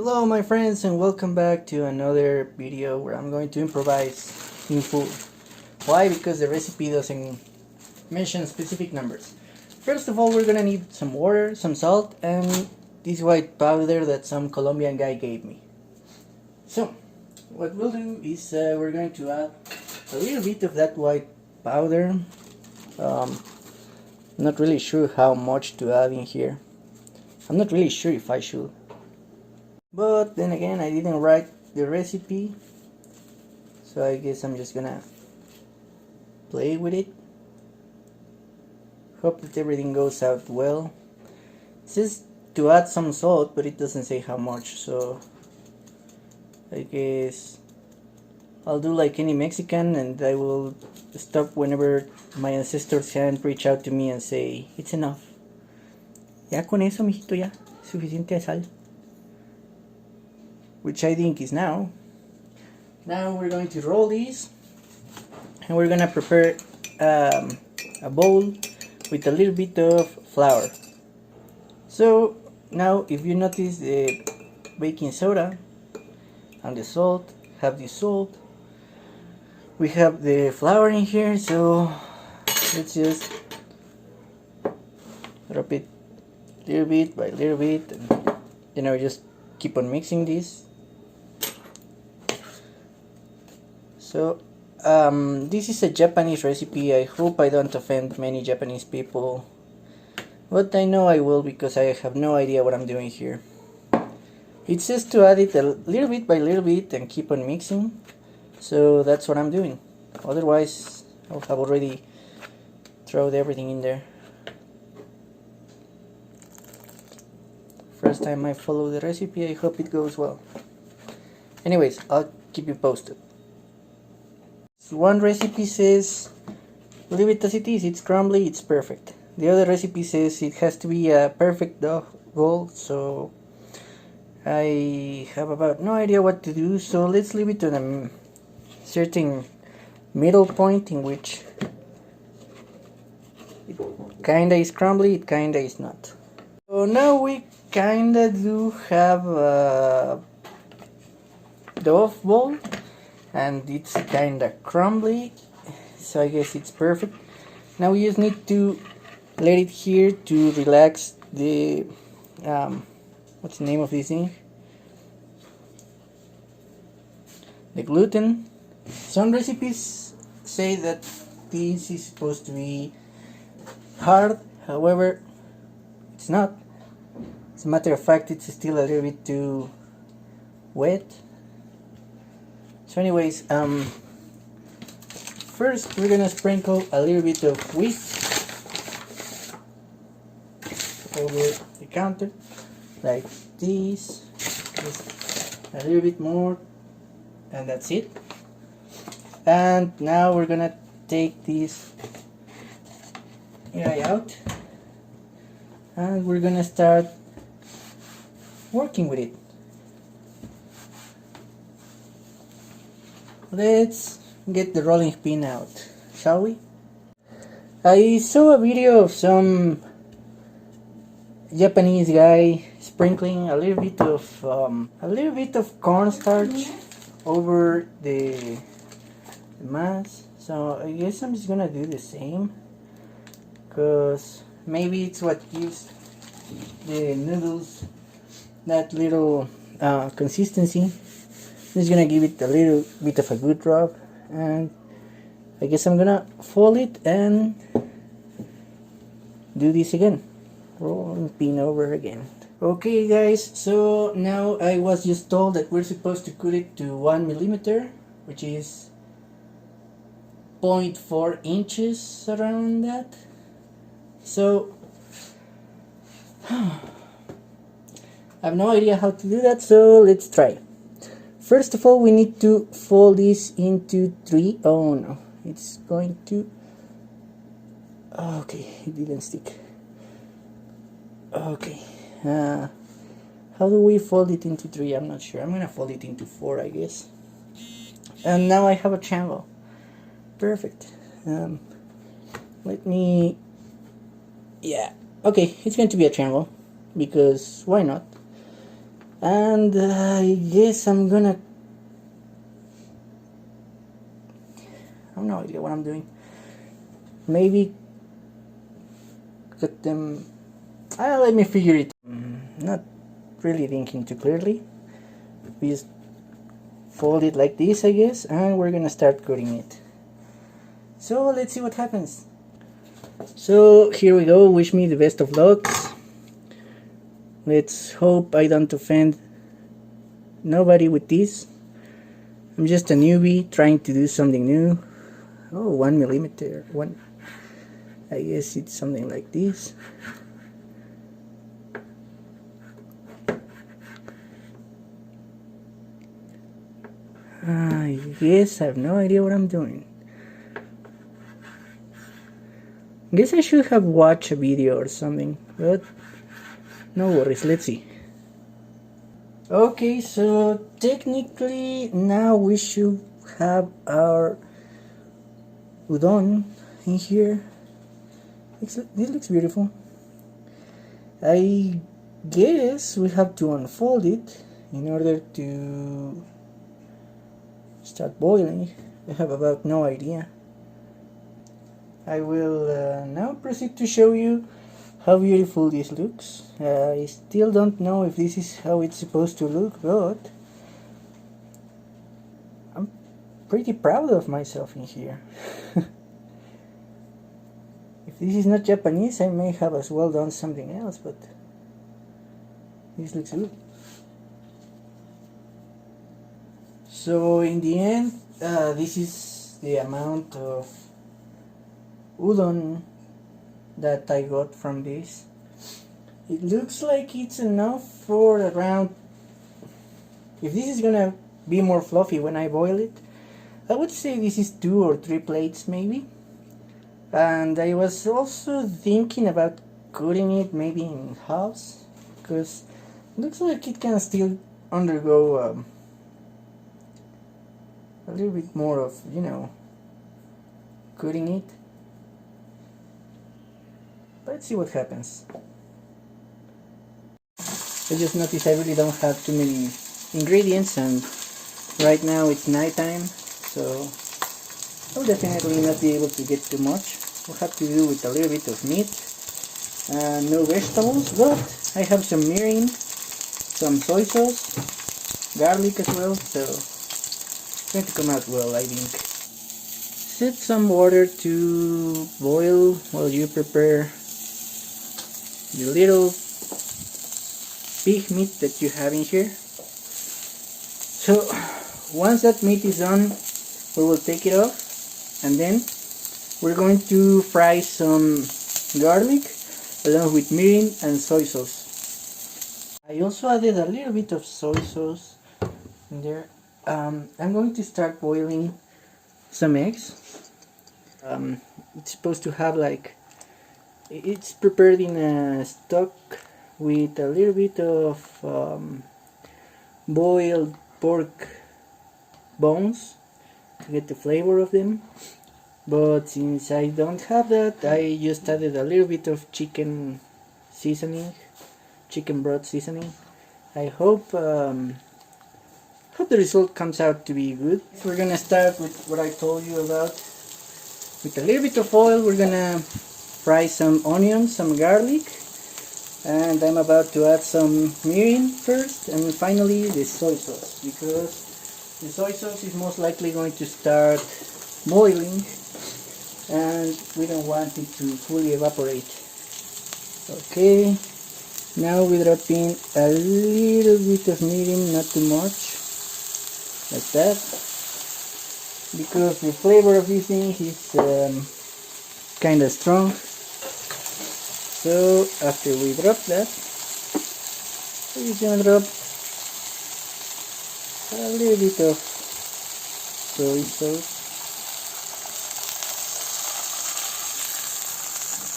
Hello my friends, and welcome back to another video where I'm going to improvise in food. Why? Because the recipe doesn't mention specific numbers. First of all, we're gonna need some water, some salt, and this white powder that some Colombian guy gave me. So what we'll do is we're going to add a little bit of that white powder. Not really sure how much to add in here. I'm not really sure if I should. But then again, I didn't write the recipe, so I guess I'm just gonna play with it. Hope that everything goes out well. It says to add some salt, but it doesn't say how much, so I guess I'll do like any Mexican, and I will stop whenever my ancestors can reach out to me and say, it's enough. Ya con eso, mijito, ya. Suficiente sal. Which I think is now. Now we're going to roll these, and we're gonna prepare a bowl with a little bit of flour. So now, if you notice, the baking soda and the salt have dissolved. We have the flour in here, so let's just drop it little bit by little bit, and just keep on mixing this. So this is a Japanese recipe. I hope I don't offend many Japanese people, but I know I will, because I have no idea what I'm doing here. It says to add it a little bit by little bit and keep on mixing, so that's what I'm doing. Otherwise I'll have already thrown everything in there. First time I follow the recipe, I hope it goes well. Anyways, I'll keep you posted. One recipe says leave it as it is, it's crumbly, it's perfect. The other recipe says it has to be a perfect dough roll, so I have about no idea what to do, so let's leave it to a certain middle point in which it kinda is crumbly, it kinda is not. So now we kinda do have a dough bowl, and it's kinda crumbly, so I guess it's perfect. Now we just need to let it here to relax the what's the name of this thing? The gluten. Some recipes say that this is supposed to be hard, however it's not. As a matter of fact, it's still a little bit too wet. So anyways, first we're gonna sprinkle a little bit of wheat over the counter, like this, just a little bit more, and that's it. And now we're gonna take this guy out, and we're gonna start working with it. Let's get the rolling pin out, shall we? I saw a video of some Japanese guy sprinkling a little bit of cornstarch over the mass, so I guess I'm just gonna do the same, because maybe it's what gives the noodles that little consistency. I'm just gonna give it a little bit of a good rub, and I guess I'm gonna fold it and do this again. Roll pin over again. Okay guys, so now I was just told that we're supposed to cut it to 1 millimeter, which is 0.4 inches, around that. So I have no idea how to do that, so let's try. First of all, we need to fold this into 3. Oh no, it's going to... Okay, it didn't stick. Okay, how do we fold it into 3? I'm not sure. I'm gonna fold it into 4, I guess. And now I have a triangle. Perfect. Let me... Yeah, okay, it's going to be a triangle, because why not? And I guess I have no idea what I'm doing. Maybe cut them. Let me figure it. Not really thinking too clearly. We just fold it like this, I guess, and we're gonna start cutting it. So let's see what happens. So here we go. Wish me the best of luck. Let's hope I don't offend nobody with this. I'm just a newbie trying to do something new. Oh, 1 millimeter. I guess it's something like this. I guess I have no idea what I'm doing. I guess I should have watched a video or something, but no worries, let's see. Okay, so technically now we should have our udon in here. This looks beautiful. I guess we have to unfold it in order to start boiling. I have about no idea. I will now proceed to show you how beautiful this looks. I still don't know if this is how it's supposed to look, but I'm pretty proud of myself in here. If this is not Japanese, I may have as well done something else, but this looks good. So in the end, this is the amount of udon that I got from this. It looks like it's enough for around, if this is gonna be more fluffy when I boil it, I would say this is 2 or 3 plates maybe. And I was also thinking about cutting it maybe in halves, because it looks like it can still undergo a little bit more of, you know, cutting it. Let's see what happens. I just noticed I really don't have too many ingredients, and right now it's nighttime, so I'll definitely not be able to get too much. We'll have to do with a little bit of meat and no vegetables, but I have some mirin, some soy sauce, garlic as well, so it's going to come out well, I think. Set some water to boil while you prepare the little pig meat that you have in here. So once that meat is done, we will take it off, and then we're going to fry some garlic along with mirin and soy sauce. I also added a little bit of soy sauce in there. I'm going to start boiling some eggs. It's supposed to have it's prepared in a stock with a little bit of boiled pork bones to get the flavor of them. But since I don't have that, I just added a little bit of chicken seasoning, chicken broth seasoning. I hope the result comes out to be good. We're gonna start with what I told you about. With a little bit of oil, we're gonna fry some onions, some garlic, and I'm about to add some mirin first, and finally the soy sauce, because the soy sauce is most likely going to start boiling and we don't want it to fully evaporate. Okay, now we drop in a little bit of mirin, not too much, like that, because the flavor of this thing is kind of strong. So after we drop that, we're just gonna drop a little bit of soy sauce.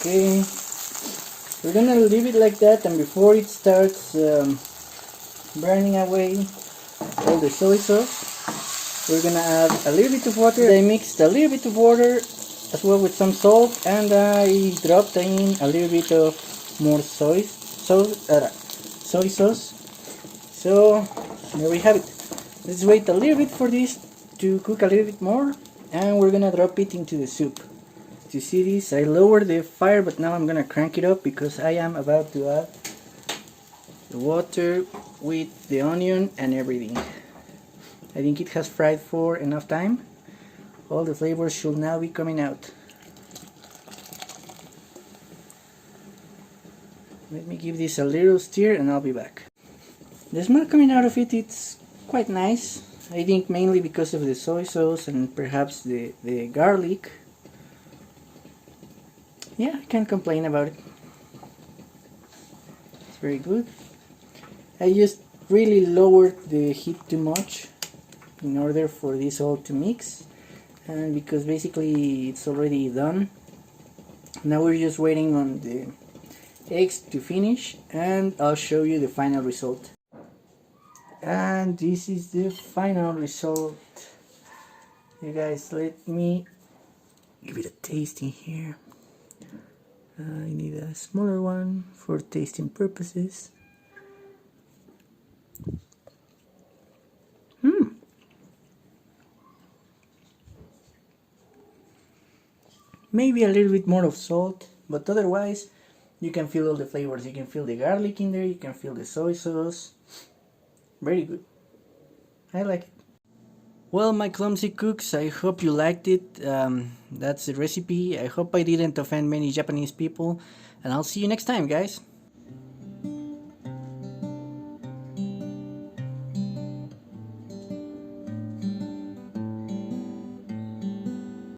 Okay, we're gonna leave it like that, and before it starts burning away all the soy sauce, we're gonna add a little bit of water. I mixed a little bit of water as well with some salt, and I dropped in a little bit of more soy sauce, So there we have it. Let's wait a little bit for this to cook a little bit more, and we're gonna drop it into the soup. To see this, I lowered the fire, but now I'm gonna crank it up because I am about to add the water with the onion and everything. I think it has fried for enough time. All the flavors should now be coming out. Let me give this a little stir and I'll be back. The smell coming out of it, it's quite nice. I think mainly because of the soy sauce and perhaps the garlic. Yeah, I can't complain about it. It's very good. I just really lowered the heat too much in order for this all to mix, and because basically it's already done. Now we're just waiting on the eggs to finish, and I'll show you the final result. And this is the final result. You guys, let me give it a taste in here. I need a smaller one for tasting purposes. Maybe a little bit more of salt, but otherwise you can feel all the flavors. You can feel the garlic in there, you can feel the soy sauce. Very good. I like it. Well, my clumsy cooks, I hope you liked it. That's the recipe. I hope I didn't offend many Japanese people, and I'll see you next time, guys.